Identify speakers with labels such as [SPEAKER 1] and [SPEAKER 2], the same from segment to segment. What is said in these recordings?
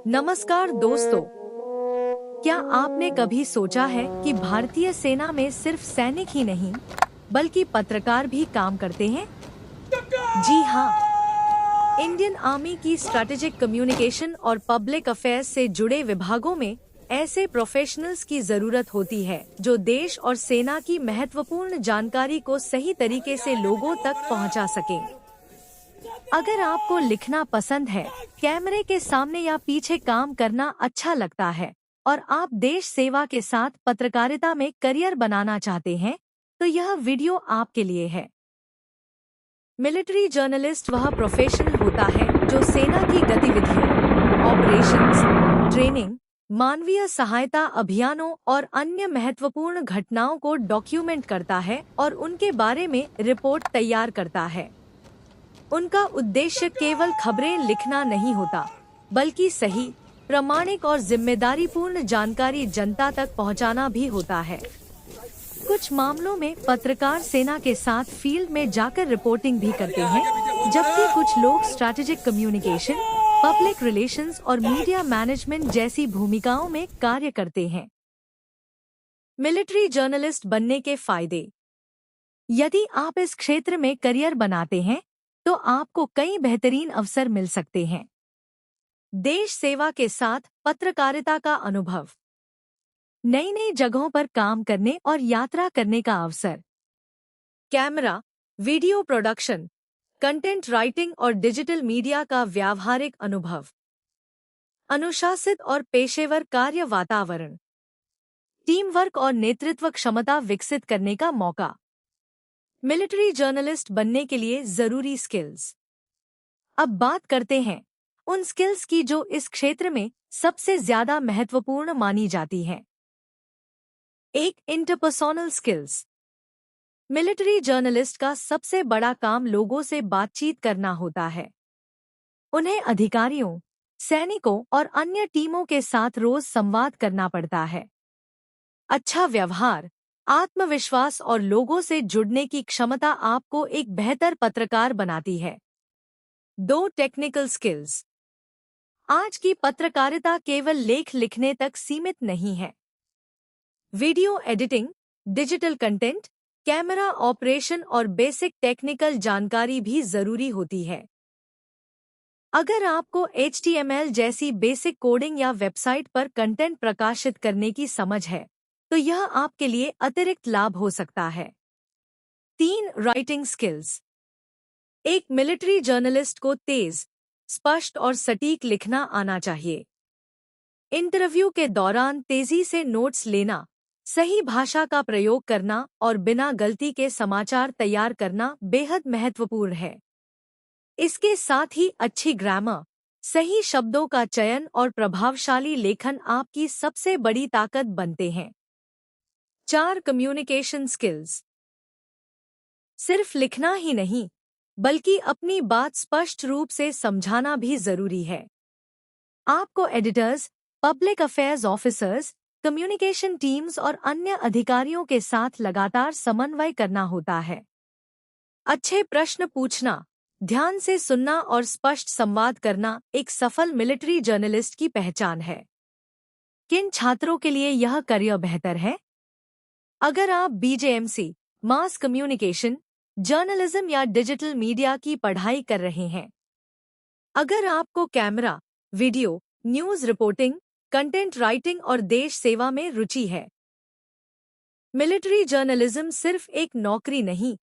[SPEAKER 1] नमस्कार दोस्तों, क्या आपने कभी सोचा है कि भारतीय सेना में सिर्फ सैनिक ही नहीं बल्कि पत्रकार भी काम करते हैं? जी हाँ, इंडियन आर्मी की स्ट्रैटेजिक कम्युनिकेशन और पब्लिक अफेयर्स से जुड़े विभागों में ऐसे प्रोफेशनल्स की जरूरत होती है जो देश और सेना की महत्वपूर्ण जानकारी को सही तरीके से लोगों तक पहुंचा सकें। अगर आपको लिखना पसंद है, कैमरे के सामने या पीछे काम करना अच्छा लगता है और आप देश सेवा के साथ पत्रकारिता में करियर बनाना चाहते हैं, तो यह वीडियो आपके लिए है। मिलिट्री जर्नलिस्ट वह प्रोफेशनल होता है जो सेना की गतिविधियों, ऑपरेशंस, ट्रेनिंग, मानवीय सहायता अभियानों और अन्य महत्वपूर्ण घटनाओं को डॉक्यूमेंट करता है और उनके बारे में रिपोर्ट तैयार करता है। उनका उद्देश्य केवल खबरें लिखना नहीं होता, बल्कि सही, प्रामाणिक और जिम्मेदारीपूर्ण जानकारी जनता तक पहुंचाना भी होता है। कुछ मामलों में पत्रकार सेना के साथ फील्ड में जाकर रिपोर्टिंग भी करते हैं, जबकि कुछ लोग स्ट्रैटेजिक कम्युनिकेशन, पब्लिक रिलेशंस और मीडिया मैनेजमेंट जैसी भूमिकाओं में कार्य करते हैं। मिलिट्री जर्नलिस्ट बनने के फायदे। यदि आप इस क्षेत्र में करियर बनाते हैं, तो आपको कई बेहतरीन अवसर मिल सकते हैं। देश सेवा के साथ पत्रकारिता का अनुभव, नई नई जगहों पर काम करने और यात्रा करने का अवसर, camera, video production, content writing और डिजिटल मीडिया का व्यावहारिक अनुभव, अनुशासित और पेशेवर कार्य वातावरण, टीम वर्क और नेतृत्व क्षमता विकसित करने का मौका। मिलिट्री जर्नलिस्ट बनने के लिए जरूरी स्किल्स। अब बात करते हैं उन स्किल्स की जो इस क्षेत्र में सबसे ज्यादा महत्वपूर्ण मानी जाती हैं। 1. इंटरपर्सोनल स्किल्स। मिलिट्री जर्नलिस्ट का सबसे बड़ा काम लोगों से बातचीत करना होता है। उन्हें अधिकारियों, सैनिकों और अन्य टीमों के साथ रोज संवाद करना पड़ता है। अच्छा व्यवहार, आत्मविश्वास और लोगों से जुड़ने की क्षमता आपको एक बेहतर पत्रकार बनाती है। 2. Technical skills. आज की पत्रकारिता केवल लेख लिखने तक सीमित नहीं है। Video editing, digital content, camera operation और बेसिक टेक्निकल जानकारी भी जरूरी होती है। अगर आपको HTML जैसी बेसिक कोडिंग या वेबसाइट पर कंटेंट प्रकाशित करने की समझ है, तो यह आपके लिए अतिरिक्त लाभ हो सकता है। 3. Writing skills. एक मिलिट्री जर्नलिस्ट को तेज, स्पष्ट और सटीक लिखना आना चाहिए। इंटरव्यू के दौरान तेजी से नोट्स लेना, सही भाषा का प्रयोग करना और बिना गलती के समाचार तैयार करना बेहद महत्वपूर्ण है। इसके साथ ही अच्छी ग्रामर, सही शब्दों का चयन और प्रभावशाली लेखन आपकी सबसे बड़ी ताकत बनते हैं। 4. Communication skills. सिर्फ लिखना ही नहीं, बल्कि अपनी बात स्पष्ट रूप से समझाना भी जरूरी है। आपको editors, public affairs officers, communication teams और अन्य अधिकारियों के साथ लगातार समन्वय करना होता है। अच्छे प्रश्न पूछना, ध्यान से सुनना और स्पष्ट संवाद करना एक सफल मिलिट्री जर्नलिस्ट की पहचान है। किन छात्रों के लिए यह करियर बेहतर है? अगर आप BJMC, मास कम्युनिकेशन, जर्नलिज्म या डिजिटल मीडिया की पढ़ाई कर रहे हैं। अगर आपको camera, video, news reporting, content writing और देश सेवा में रुचि है। मिलिट्री जर्नलिज्म सिर्फ एक नौकरी नहीं,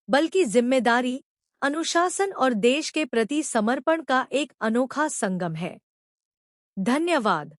[SPEAKER 1] बल्कि जिम्मेदारी, अनुशासन और देश के प्रति समर्पण का एक अनोखा संगम है। धन्यवाद।